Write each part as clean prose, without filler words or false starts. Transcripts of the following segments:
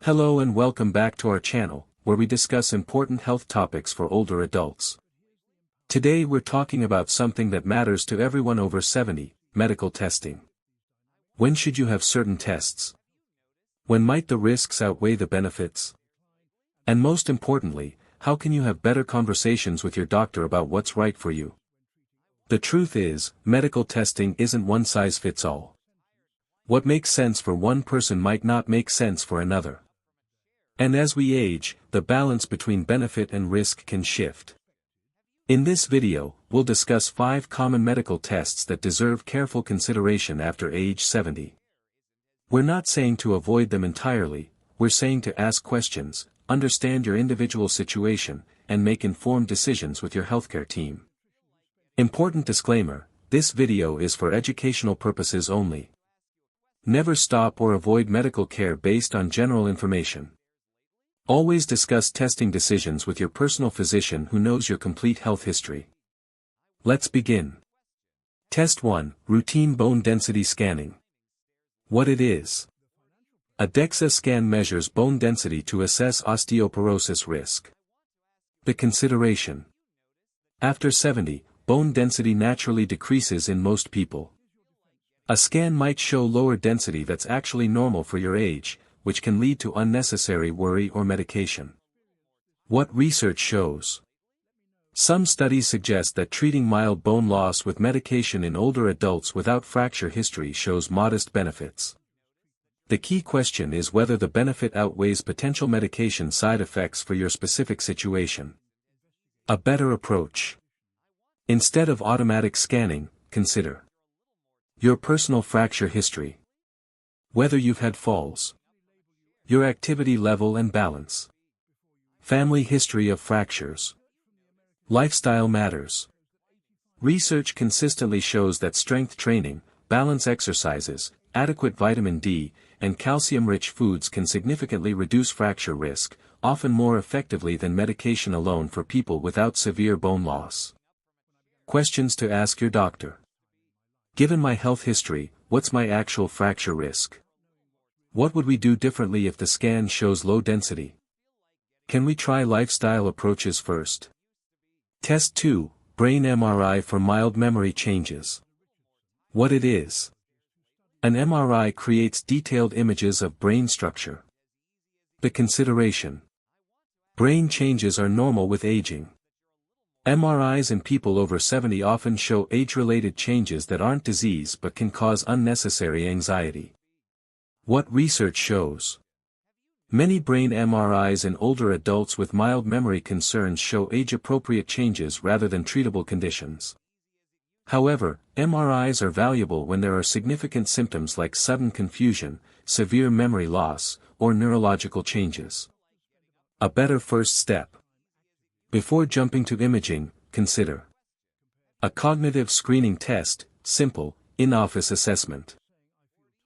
Hello and welcome back to our channel, where we discuss important health topics for older adults. Today we're talking about something that matters to everyone over 70, medical testing. When should you have certain tests? When might the risks outweigh the benefits? And most importantly, how can you have better conversations with your doctor about what's right for you? The truth is, medical testing isn't one size fits all. What makes sense for one person might not make sense for another. And as we age, the balance between benefit and risk can shift. In this video, we'll discuss 5 common medical tests that deserve careful consideration after age 70. We're not saying to avoid them entirely, we're saying to ask questions, understand your individual situation, and make informed decisions with your healthcare team. Important disclaimer, this video is for educational purposes only. Never stop or avoid medical care based on general information. Always discuss testing decisions with your personal physician who knows your complete health history. Let's begin. Test 1, Routine Bone Density Scanning. What it is. A DEXA scan measures bone density to assess osteoporosis risk. The consideration. After 70, bone density naturally decreases in most people. A scan might show lower density that's actually normal for your age, which can lead to unnecessary worry or medication. What research shows? Some studies suggest that treating mild bone loss with medication in older adults without fracture history shows modest benefits. The key question is whether the benefit outweighs potential medication side effects for your specific situation. A better approach. Instead of automatic scanning, consider your personal fracture history. Whether you've had falls. Your activity level and balance. Family history of fractures. Lifestyle matters. Research consistently shows that strength training, balance exercises, adequate vitamin D, and calcium-rich foods can significantly reduce fracture risk, often more effectively than medication alone for people without severe bone loss. Questions to ask your doctor. Given my health history, what's my actual fracture risk? What would we do differently if the scan shows low density? Can we try lifestyle approaches first? Test 2, Brain MRI for mild memory changes. What it is. An MRI creates detailed images of brain structure. The consideration. Brain changes are normal with aging. MRIs in people over 70 often show age-related changes that aren't disease but can cause unnecessary anxiety. What research shows? Many brain MRIs in older adults with mild memory concerns show age-appropriate changes rather than treatable conditions. However, MRIs are valuable when there are significant symptoms like sudden confusion, severe memory loss, or neurological changes. A better first step. Before jumping to imaging, consider a cognitive screening test, simple, in-office assessment.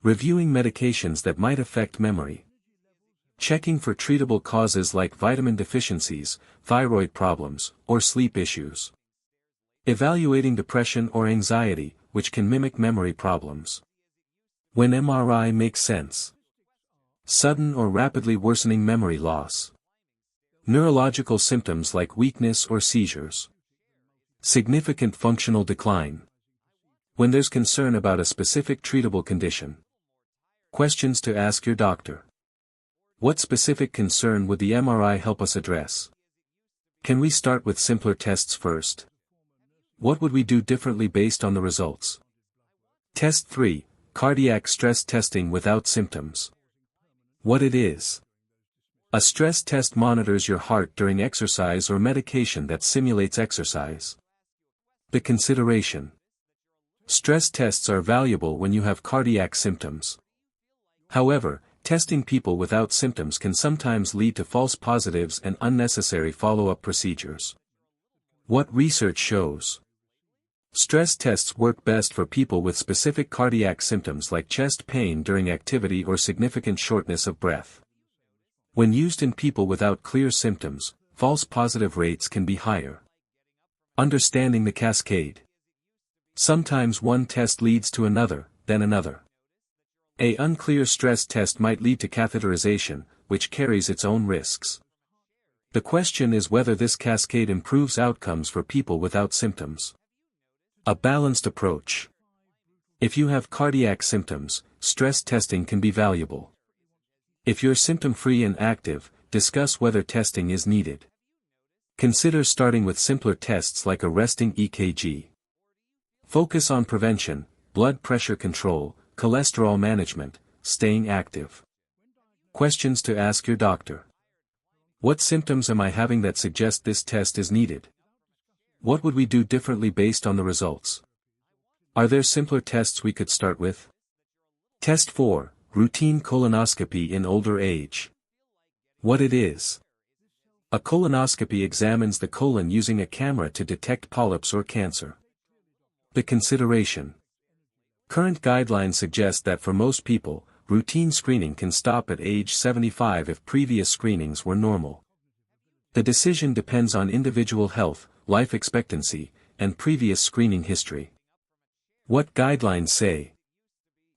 Reviewing medications that might affect memory. Checking for treatable causes like vitamin deficiencies, thyroid problems, or sleep issues. Evaluating depression or anxiety, which can mimic memory problems. When MRI makes sense. Sudden or rapidly worsening memory loss. Neurological symptoms like weakness or seizures. Significant functional decline. When there's concern about a specific treatable condition. Questions to ask your doctor. What specific concern would the MRI help us address? Can we start with simpler tests first? What would we do differently based on the results? Test 3, Cardiac Stress Testing Without Symptoms. What it is. A stress test monitors your heart during exercise or medication that simulates exercise. The consideration. Stress tests are valuable when you have cardiac symptoms. However, testing people without symptoms can sometimes lead to false positives and unnecessary follow-up procedures. What research shows? Stress tests work best for people with specific cardiac symptoms like chest pain during activity or significant shortness of breath. When used in people without clear symptoms, false positive rates can be higher. Understanding the cascade. Sometimes one test leads to another, then another. An unclear stress test might lead to catheterization, which carries its own risks. The question is whether this cascade improves outcomes for people without symptoms. A balanced approach. If you have cardiac symptoms, stress testing can be valuable. If you're symptom-free and active, discuss whether testing is needed. Consider starting with simpler tests like a resting EKG. Focus on prevention, blood pressure control, cholesterol management, staying active. Questions to ask your doctor. What symptoms am I having that suggest this test is needed? What would we do differently based on the results? Are there simpler tests we could start with? Test 4, Routine Colonoscopy in Older Age. What it is. A colonoscopy examines the colon using a camera to detect polyps or cancer. The consideration. Current guidelines suggest that for most people, routine screening can stop at age 75 if previous screenings were normal. The decision depends on individual health, life expectancy, and previous screening history. What guidelines say?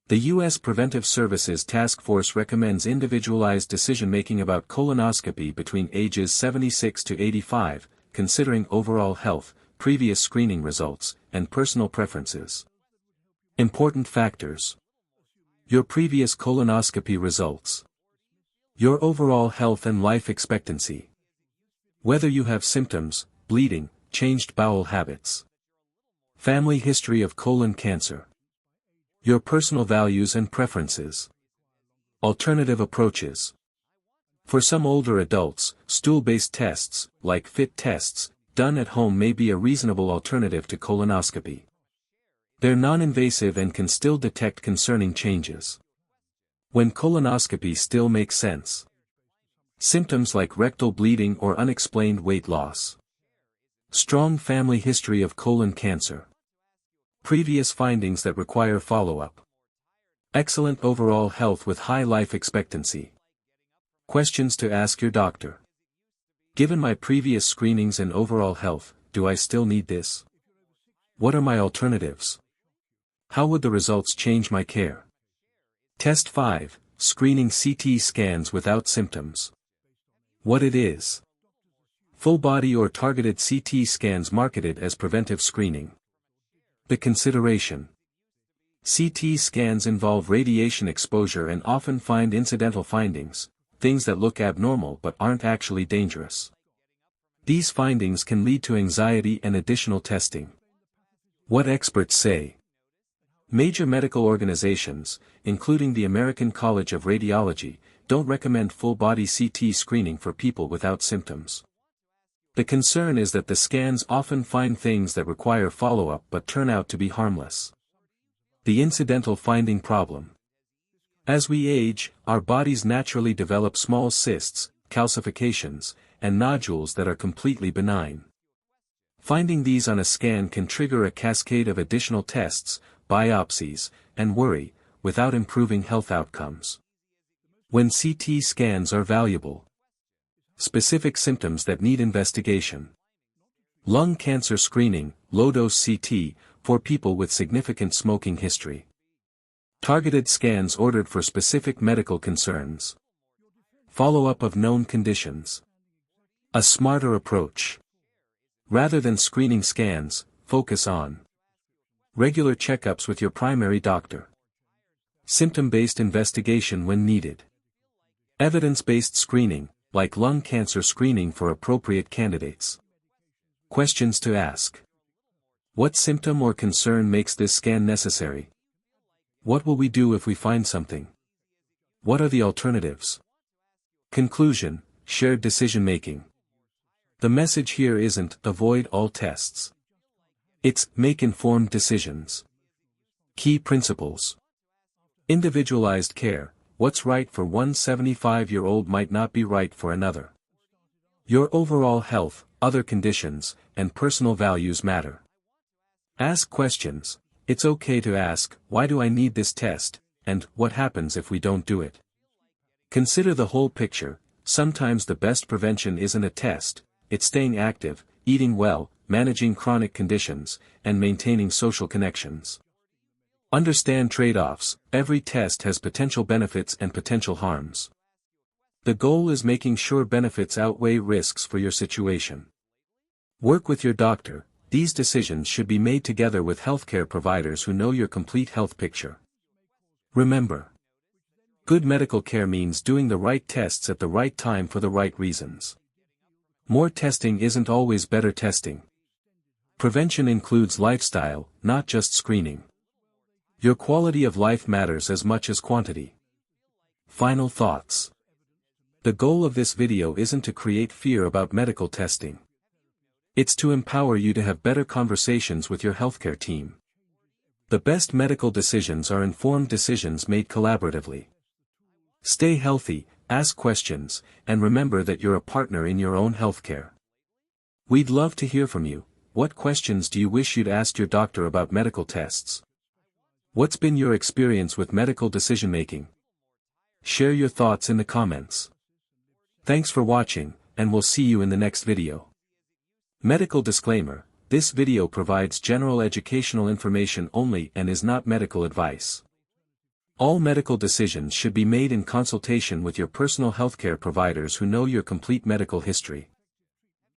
The U.S. Preventive Services Task Force recommends individualized decision-making about colonoscopy between ages 76 to 85, considering overall health, previous screening results, and personal preferences. Important factors. Your previous colonoscopy results. Your overall health and life expectancy. Whether you have symptoms, bleeding, changed bowel habits. Family history of colon cancer. Your personal values and preferences. Alternative approaches. For some older adults, stool-based tests, like FIT tests, done at home may be a reasonable alternative to colonoscopy. They're non-invasive and can still detect concerning changes. When colonoscopy still makes sense. Symptoms like rectal bleeding or unexplained weight loss. Strong family history of colon cancer. Previous findings that require follow-up. Excellent overall health with high life expectancy. Questions to ask your doctor. Given my previous screenings and overall health, do I still need this? What are my alternatives? How would the results change my care? Test 5, Screening CT scans without symptoms. What it is. Full body or targeted CT scans marketed as preventive screening. The consideration. CT scans involve radiation exposure and often find incidental findings, things that look abnormal but aren't actually dangerous. These findings can lead to anxiety and additional testing. What experts say. Major medical organizations, including the American College of Radiology, don't recommend full-body CT screening for people without symptoms. The concern is that the scans often find things that require follow-up but turn out to be harmless. The incidental finding problem. As we age, our bodies naturally develop small cysts, calcifications, and nodules that are completely benign. Finding these on a scan can trigger a cascade of additional tests, biopsies, and worry, without improving health outcomes. When CT scans are valuable. Specific symptoms that need investigation. Lung cancer screening, low-dose CT, for people with significant smoking history. Targeted scans ordered for specific medical concerns. Follow-up of known conditions. A smarter approach. Rather than screening scans, focus on regular checkups with your primary doctor. Symptom-based investigation when needed. Evidence-based screening, like lung cancer screening for appropriate candidates. Questions to ask. What symptom or concern makes this scan necessary? What will we do if we find something? What are the alternatives? Conclusion, shared decision-making. The message here isn't avoid all tests. It's make informed decisions. Key principles. Individualized care. What's right for one 75-year-old might not be right for another. Your overall health, other conditions, and personal values matter. Ask questions. It's okay to ask, why do I need this test, and what happens if we don't do it? Consider the whole picture. Sometimes the best prevention isn't a test, it's staying active, eating well, managing chronic conditions, and maintaining social connections. Understand trade-offs. Every test has potential benefits and potential harms. The goal is making sure benefits outweigh risks for your situation. Work with your doctor. These decisions should be made together with healthcare providers who know your complete health picture. Remember, good medical care means doing the right tests at the right time for the right reasons. More testing isn't always better testing. Prevention includes lifestyle, not just screening. Your quality of life matters as much as quantity. Final thoughts. The goal of this video isn't to create fear about medical testing. It's to empower you to have better conversations with your healthcare team. The best medical decisions are informed decisions made collaboratively. Stay healthy, ask questions, and remember that you're a partner in your own healthcare. We'd love to hear from you. What questions do you wish you'd asked your doctor about medical tests? What's been your experience with medical decision-making? Share your thoughts in the comments. Thanks for watching, and we'll see you in the next video. Medical disclaimer: this video provides general educational information only and is not medical advice. All medical decisions should be made in consultation with your personal healthcare providers who know your complete medical history.